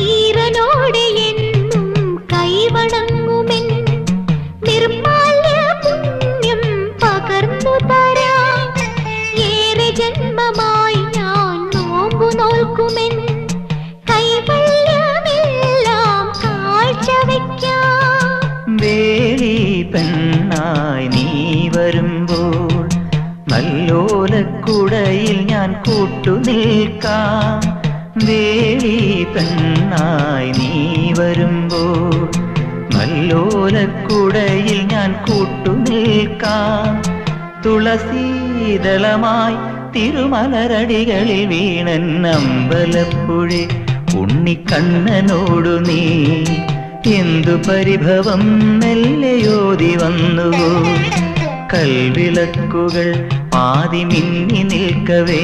ഈറനോടെ എന്നും കൈവണങ്ങുമെൻ നിർമാല്യ പുണ്യം പകർന്നു തരാം. ഏറെ ജന്മമായി ഞാൻ നോമ്പു നോൽക്കുമെൻ കൈവല്യമെല്ലാം കാഴ്ചവെക്കാം. വേലി പെണ്ണായി നീ വരുമ്പോൾ നല്ലോലക്കുടയിൽ ഞാൻ കൂട്ടുനിൽക്കാം. വേലി പെണ്ണായി നീ വരുമ്പോൾ നല്ലോലക്കുടയിൽ ഞാൻ കൂട്ടുനിൽക്കാം. തുളസീതളമായി തിരുമലരടികളിൽ വീണൻ അമ്പലപ്പുഴെ ഉണ്ണിക്കണ്ണനോടു നീ എന്തു പരിഭവം മെല്ലയോതി വന്നുവോ. കൽവിളക്കുകൾ പാതി മിന്നി നിൽക്കവേ